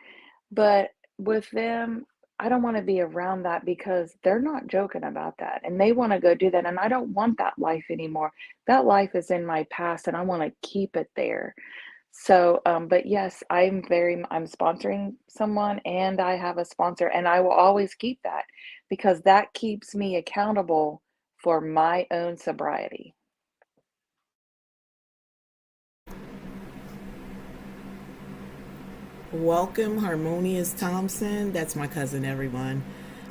But with them, I don't want to be around that because they're not joking about that and they want to go do that. And I don't want that life anymore. That life is in my past and I want to keep it there. So, but yes, I'm sponsoring someone and I have a sponsor and I will always keep that because that keeps me accountable for my own sobriety. Welcome, Harmonious Thompson. That's my cousin, everyone.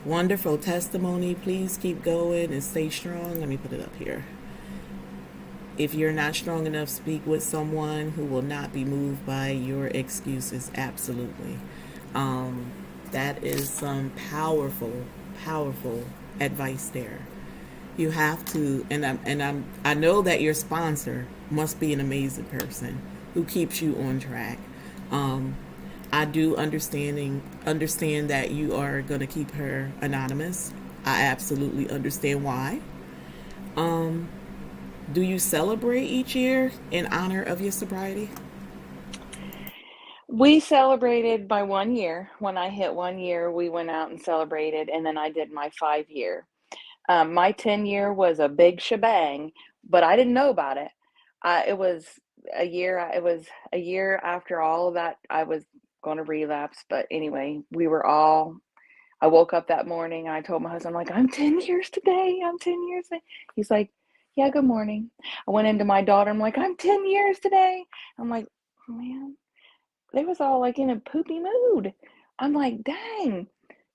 Wonderful testimony. Please keep going and stay strong. Let me put it up here. If you're not strong enough, speak with someone who will not be moved by your excuses. Absolutely. Um, that is some powerful, powerful advice there. You have to, I know that your sponsor must be an amazing person who keeps you on track. Um, I do understand that you are going to keep her anonymous. I absolutely understand why. Um, do you celebrate each year in honor of your sobriety? We celebrated my 1 year. When I hit 1 year, we went out and celebrated, and then I did my 5 year. My 10 year was a big shebang, but I didn't know about it. It was it was a year after all of that, I was going to relapse. But anyway, I woke up that morning and I told my husband, like, I'm 10 years today. I'm 10 years today. He's like, yeah, good morning. I went into my daughter. I'm like, I'm 10 years today. I'm like, oh, man, they was all like in a poopy mood. I'm like, dang.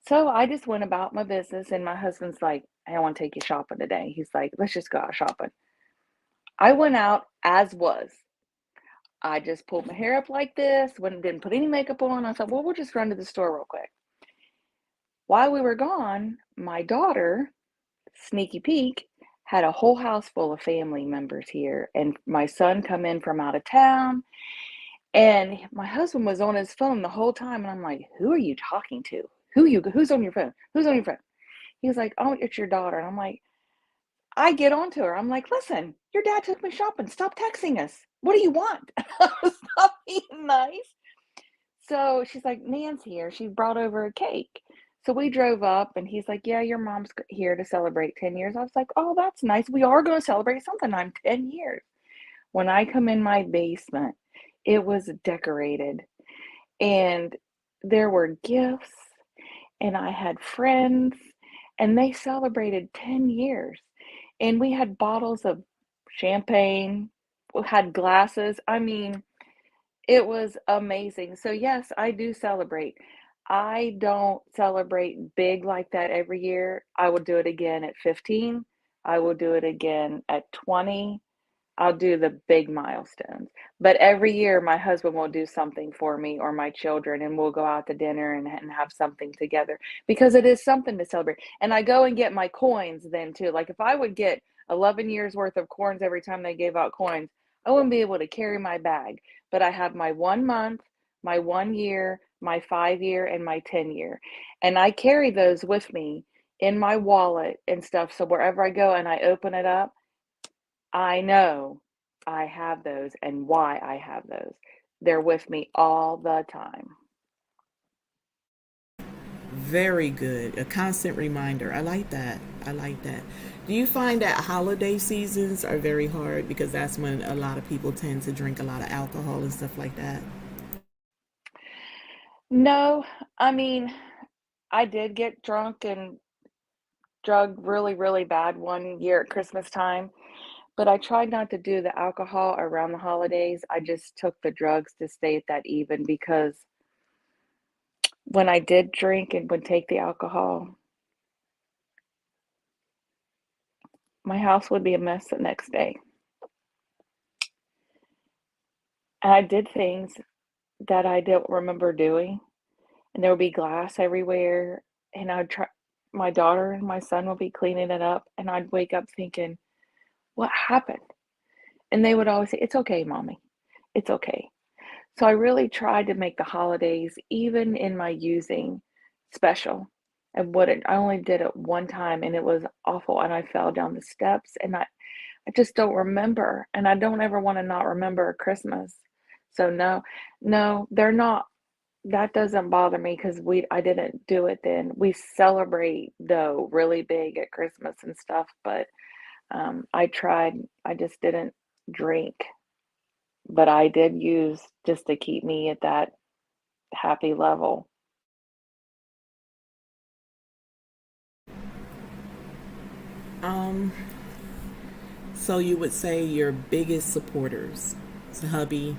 So I just went about my business, and my husband's like, hey, I want to take you shopping today. He's like, let's just go out shopping. I went out as was. I just pulled my hair up like this, didn't put any makeup on. I thought, well, we'll just run to the store real quick. While we were gone, my daughter, sneaky peek, had a whole house full of family members here, and my son come in from out of town. And my husband was on his phone the whole time, and I'm like, "Who are you talking to? Who's on your phone? Who's on your phone?" He was like, "Oh, it's your daughter." And I'm like, I get onto her. I'm like, "Listen, your dad took me shopping. Stop texting us. What do you want?" Stop being nice. So she's like, "Nan's here. She brought over a cake." So we drove up, and he's like, "Yeah, your mom's here to celebrate 10 years." I was like, "Oh, that's nice. We are going to celebrate something. I'm 10 years." When I come in my basement, it was decorated and there were gifts and I had friends and they celebrated 10 years and we had bottles of champagne, we had glasses. I mean, it was amazing. So yes, I do celebrate. I don't celebrate big like that every year. I will do it again at 15. I will do it again at 20. I'll do the big milestones. But every year, my husband will do something for me or my children, and we'll go out to dinner and have something together because it is something to celebrate. And I go and get my coins then too. Like if I would get 11 years worth of coins every time they gave out coins, I wouldn't be able to carry my bag, but I have my 1 month, my 1 year, my 5 year, and my 10 year. And I carry those with me in my wallet and stuff. So wherever I go and I open it up, I know I have those and why I have those. They're with me all the time. Very good. A constant reminder. I like that. I like that. Do you find that holiday seasons are very hard because that's when a lot of people tend to drink a lot of alcohol and stuff like that? No, I mean, I did get drunk and drugged really, really bad 1 year at Christmas time, but I tried not to do the alcohol around the holidays. I just took the drugs to stay at that even because when I did drink and would take the alcohol, my house would be a mess the next day. And I did things that I don't remember doing, and there would be glass everywhere, and I'd try my daughter and my son would be cleaning it up, and I'd wake up thinking, "What happened?" And they would always say, "It's okay, mommy. It's okay." So I really tried to make the holidays, even in my using, special. And I only did it one time, and it was awful, and I fell down the steps, and I just don't remember, and I don't ever wanna not remember Christmas. So no, no, they're not that doesn't bother me because I didn't do it then. We celebrate, though, really big at Christmas and stuff, but, I just didn't drink, but I did use just to keep me at that happy level. Um, so you would say your biggest supporters, so hubby,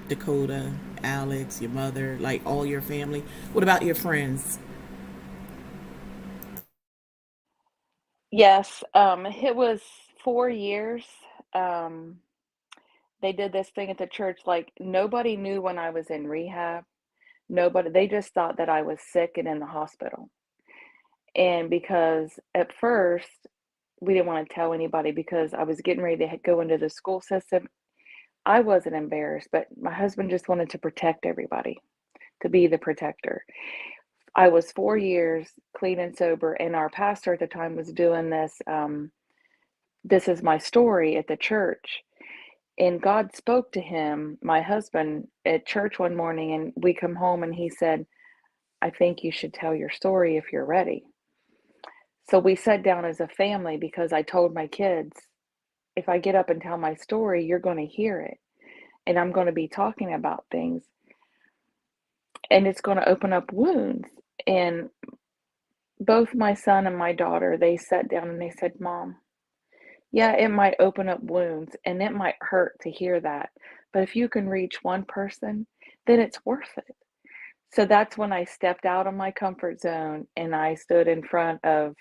Dakota, Alex, your mother, like all your family. What about your friends? Yes, it was 4 years, um, they did this thing at the church, like, nobody knew when I was in rehab. Nobody they just thought that I was sick and in the hospital. And because at first, we didn't wanna tell anybody because I was getting ready to go into the school system. I wasn't embarrassed, but my husband just wanted to protect everybody, to be the protector. I was 4 years clean and sober, and our pastor at the time was doing this is my story at the church. And God spoke to him, my husband, at church one morning, and we come home and he said, "I think you should tell your story if you're ready." So we sat down as a family because I told my kids, if I get up and tell my story, you're going to hear it. And I'm going to be talking about things and it's going to open up wounds. And both my son and my daughter, they sat down and they said, "Mom, yeah, it might open up wounds and it might hurt to hear that. But if you can reach one person, then it's worth it." So that's when I stepped out of my comfort zone and I stood in front of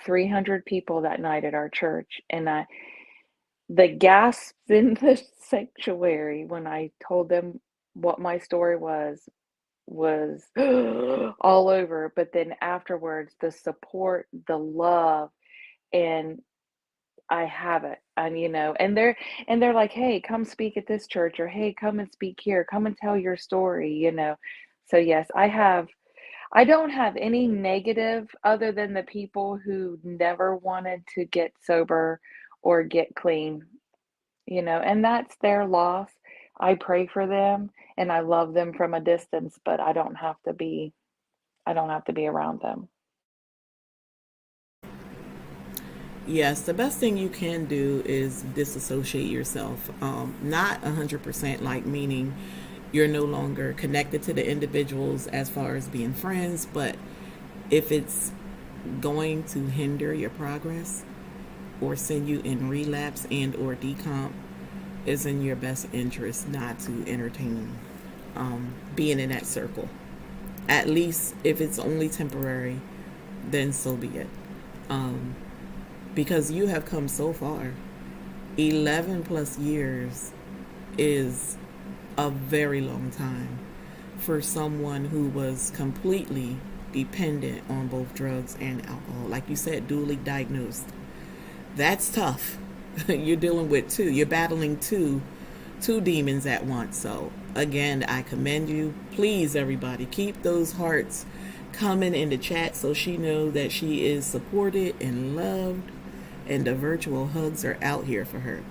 300 people that night at our church. And the gasps in the sanctuary when I told them what my story was all over. But then afterwards, the support, the love, and I have it. And and they're like, "Hey, come speak at this church," or "Hey, come and speak here. Come and tell your story." So yes, I don't have any negative other than the people who never wanted to get sober or get clean, and that's their loss. I pray for them and I love them from a distance, but I don't have to be around them. Yes, the best thing you can do is disassociate yourself. Not 100%, like meaning you're no longer connected to the individuals as far as being friends, but if it's going to hinder your progress or send you in relapse and or decomp, it's in your best interest not to entertain being in that circle. At least if it's only temporary, then so be it. Um, because you have come so far. 11 plus years is a very long time for someone who was completely dependent on both drugs and alcohol. Like you said, duly diagnosed. That's tough. You're dealing with two. You're battling two demons at once. So again, I commend you. Please, everybody, keep those hearts coming in the chat so she know that she is supported and loved, and the virtual hugs are out here for her.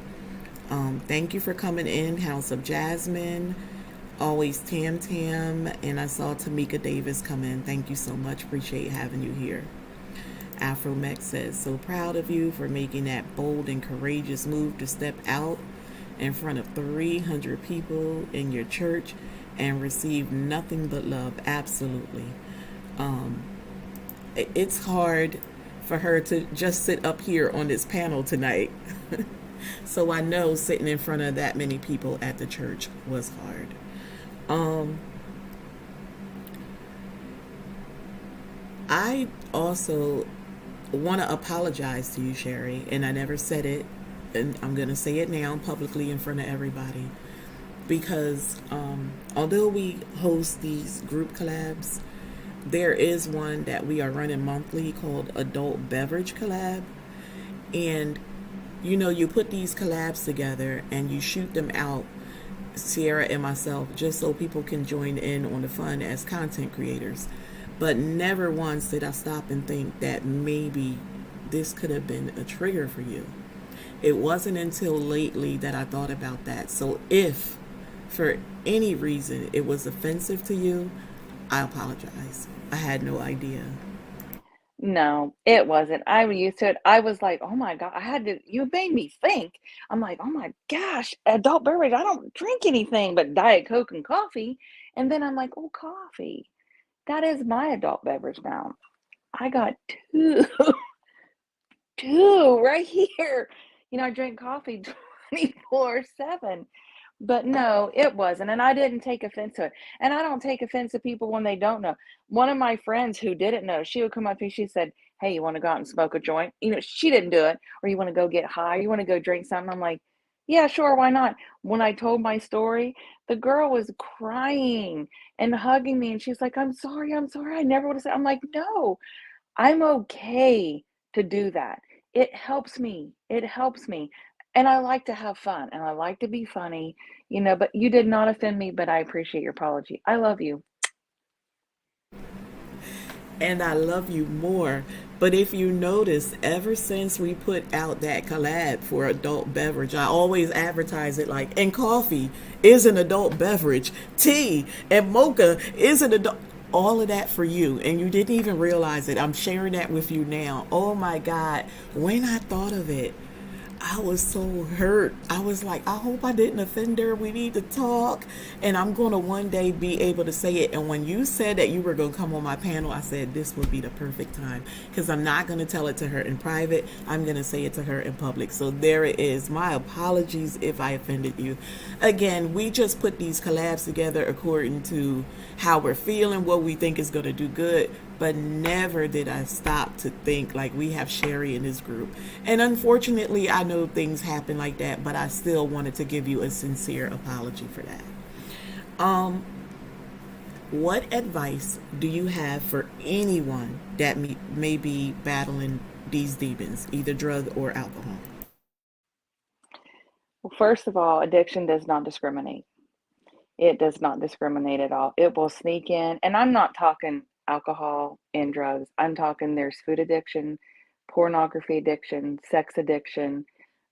Thank you for coming in, House of Jasmine. Always Tam Tam, and I saw Tamika Davis come in. Thank you so much. Appreciate having you here. Afromech says, so proud of you for making that bold and courageous move to step out in front of 300 people in your church and receive nothing but love. Absolutely. It's hard for her to just sit up here on this panel tonight. So I know sitting in front of that many people at the church was hard. I also want to apologize to you, Sherry, and I never said it, and I'm going to say it now publicly in front of everybody, because although we host these group collabs, there is one that we are running monthly called Adult Beverage Collab, and you put these collabs together and you shoot them out, Sierra and myself, just so people can join in on the fun as content creators. But never once did I stop and think that maybe this could have been a trigger for you. It wasn't until lately that I thought about that. So if for any reason it was offensive to you, I apologize. I had no idea. No, it wasn't. I was used to it. I was like, oh my God, you made me think. I'm like, oh my gosh, adult beverage. I don't drink anything but Diet Coke and coffee. And then I'm like, oh, coffee. That is my adult beverage now. I got two, two right here. I drink coffee 24/7. But no, it wasn't. And I didn't take offense to it. And I don't take offense to people when they don't know. One of my friends who didn't know, she would come up to me, she said, hey, you want to go out and smoke a joint? She didn't do it. Or you want to go get high? You want to go drink something? I'm like, yeah, sure, why not? When I told my story, the girl was crying and hugging me. And she's like, I'm sorry. I never would have said. I'm like, no, I'm okay to do that. It helps me. It helps me. And I like to have fun and I like to be funny, but you did not offend me, but I appreciate your apology. I love you. And I love you more. But if you notice, ever since we put out that collab for adult beverage, I always advertise it like, and coffee is an adult beverage, tea and mocha is an adult. All of that for you, and you didn't even realize it. I'm sharing that with you now. Oh my God, when I thought of it, I was so hurt. I was like, I hope I didn't offend her. We need to talk. And I'm going to one day be able to say it. And when you said that you were going to come on my panel, I said this would be the perfect time, because I'm not going to tell it to her in private. I'm going to say it to her in public. So there it is. My apologies if I offended you. Again, we just put these collabs together according to how we're feeling, what we think is going to do good. But never did I stop to think like we have Sherry in this group. And unfortunately, I know things happen like that, but I still wanted to give you a sincere apology for that. What advice do you have for anyone that may be battling these demons, either drug or alcohol? Well, first of all, addiction does not discriminate. It does not discriminate at all. It will sneak in. And I'm not talking alcohol and drugs. I'm talking there's food addiction, pornography addiction, sex addiction.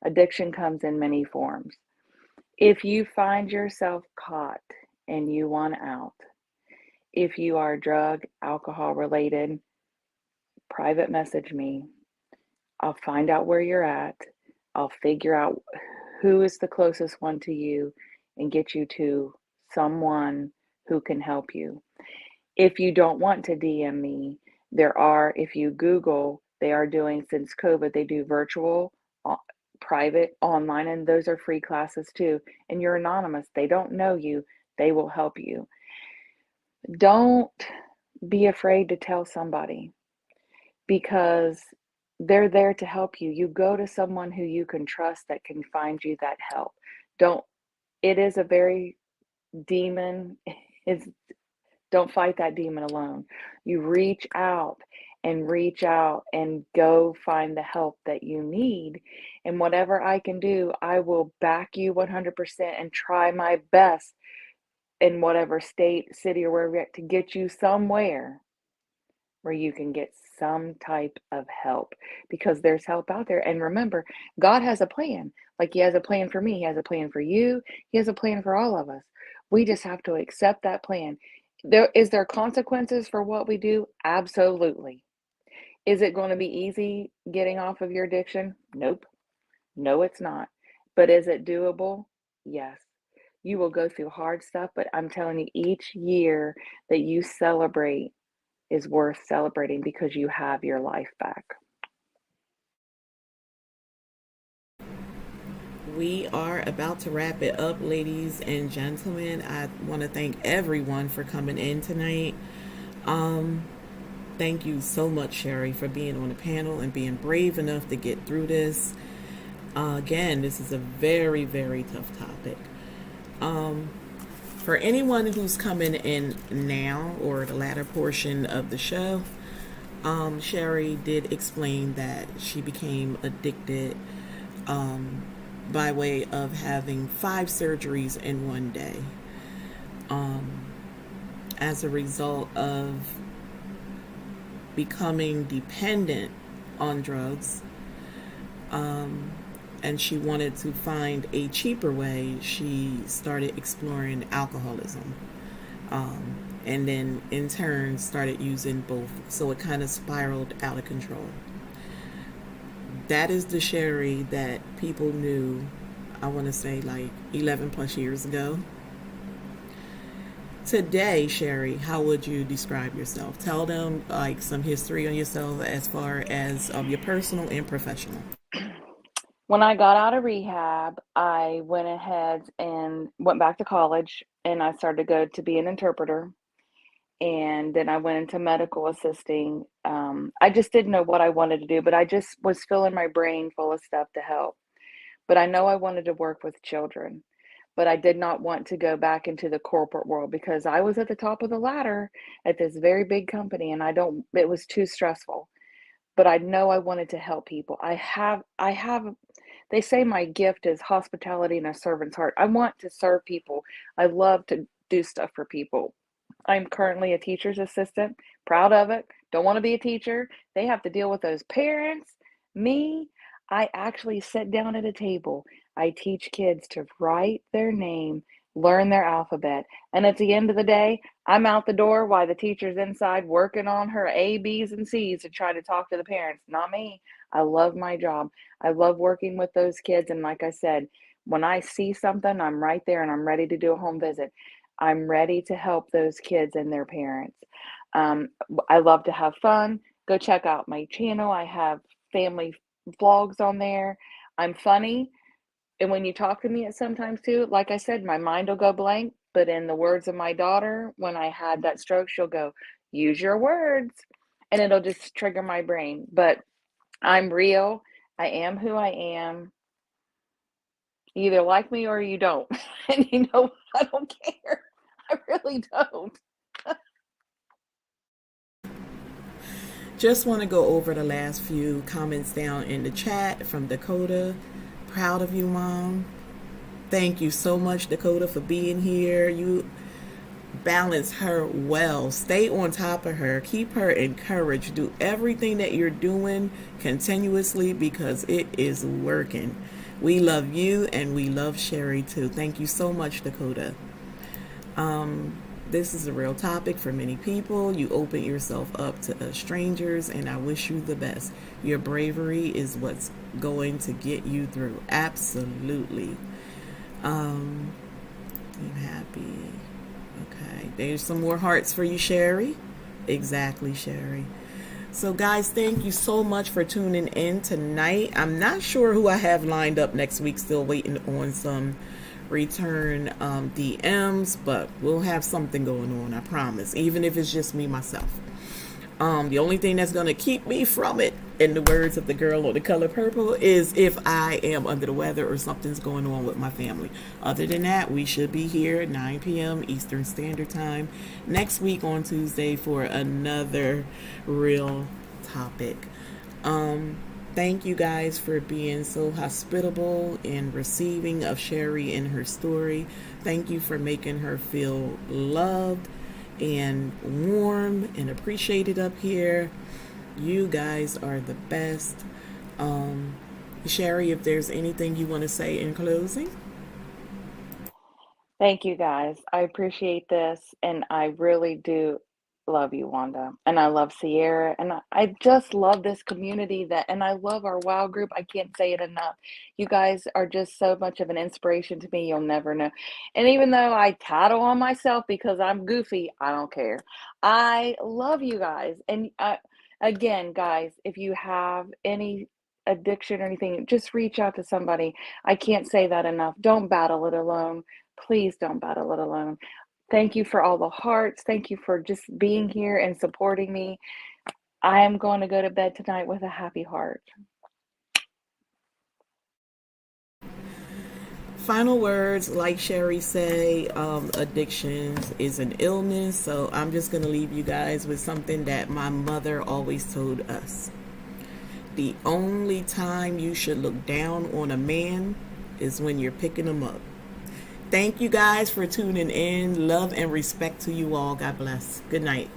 Addiction comes in many forms. If you find yourself caught and you want out, if you are drug, alcohol related, private message me. I'll find out where you're at. I'll figure out who is the closest one to you and get you to someone who can help you. If you don't want to DM me, if you Google, they are doing, since COVID, they do virtual, private, online, and those are free classes too. And you're anonymous. They don't know you. They will help you. Don't be afraid to tell somebody, because they're there to help you. You go to someone who you can trust that can find you that help. It is a very demon. It's Don't fight that demon alone. You reach out and reach out and go find the help that you need. And whatever I can do, I will back you 100% and try my best in whatever state, city, or wherever you're at to get you somewhere where you can get some type of help, because there's help out there. And remember, God has a plan. Like He has a plan for me, He has a plan for you, He has a plan for all of us. We just have to accept that plan. There consequences for what we do? Absolutely. Is it going to be easy getting off of your addiction? Nope. No, it's not. But is it doable? Yes. You will go through hard stuff, but I'm telling you, each year that you celebrate is worth celebrating because you have your life back. We are about to wrap it up, ladies and gentlemen. I want to thank everyone for coming in tonight. Thank you so much, Sherry, for being on the panel and being brave enough to get through this. Again, this is a very, very tough topic. For anyone who's coming in now or the latter portion of the show, Sherry did explain that she became addicted by way of having 5 surgeries in one day as a result of becoming dependent on drugs, and she wanted to find a cheaper way. She started exploring alcoholism, and then in turn started using both, so it kind of spiraled out of control. That is the Sherry that people knew, I want to say like 11 plus years ago. Today, Sherry, how would you describe yourself? Tell them like some history on yourself as far as your personal and professional. When I got out of rehab, I went ahead and went back to college, and I started to go to be an interpreter. And then I went into medical assisting. I just didn't know what I wanted to do, but I just was filling my brain full of stuff to help. But I know I wanted to work with children, but I did not want to go back into the corporate world because I was at the top of the ladder at this very big company, and it was too stressful. But I know I wanted to help people. They say my gift is hospitality and a servant's heart. I want to serve people. I love to do stuff for people. I'm currently a teacher's assistant, proud of it. Don't want to be a teacher. They have to deal with those parents. Me, I actually sit down at a table. I teach kids to write their name, learn their alphabet. And at the end of the day, I'm out the door while the teacher's inside working on her A, B's, and C's to try to talk to the parents. Not me. I love my job. I love working with those kids. And like I said, when I see something, I'm right there and I'm ready to do a home visit. I'm ready to help those kids and their parents. I love to have fun. Go check out my channel. I have family vlogs on there. I'm funny. And when you talk to me sometimes too, like I said, my mind will go blank. But in the words of my daughter, when I had that stroke, she'll go, use your words. And it'll just trigger my brain. But I'm real. I am who I am. You either like me or you don't. And you know, I don't care. I really don't. Just want to go over the last few comments down in the chat from Dakota. Proud of you, Mom. Thank you so much, Dakota, for being here. You balance her well. Stay on top of her. Keep her encouraged. Do everything that you're doing continuously because it is working. We love you and we love Sherry too. Thank you so much, Dakota. This is a real topic for many people. You open yourself up to strangers, and I wish you the best. Your bravery is what's going to get you through. Absolutely. I'm happy. Okay. There's some more hearts for you, Sherry. Exactly, Sherry. So, guys, thank you so much for tuning in tonight. I'm not sure who I have lined up next week. Still waiting on some return DMs, but we'll have something going on, I promise, even if it's just me myself. The only thing that's going to keep me from it, in the words of the girl on the color purple, is if I am under the weather or something's going on with my family. Other than that, we should be here at 9 p.m. Eastern Standard Time next week on Tuesday for another real topic. Thank you guys for being so hospitable and receiving of Sherry and her story. Thank you for making her feel loved and warm and appreciated up here. You guys are the best. Sherry, if there's anything you want to say in closing. Thank you guys. I appreciate this, and I really do love you, Wanda. And I love Sierra, and I just love this community and I love our WOW group. I can't say it enough. You guys are just so much of an inspiration to me. You'll never know. And even though I tattle on myself because I'm goofy, I don't care. I love you guys. And again, guys, if you have any addiction or anything, just reach out to somebody. I can't say that enough. Don't battle it alone. Please don't battle it alone. Thank you for all the hearts. Thank you for just being here and supporting me. I am going to go to bed tonight with a happy heart. Final words, like Sherry say, addictions is an illness. So I'm just going to leave you guys with something that my mother always told us. The only time you should look down on a man is when you're picking him up. Thank you guys for tuning in. Love and respect to you all. God bless. Good night.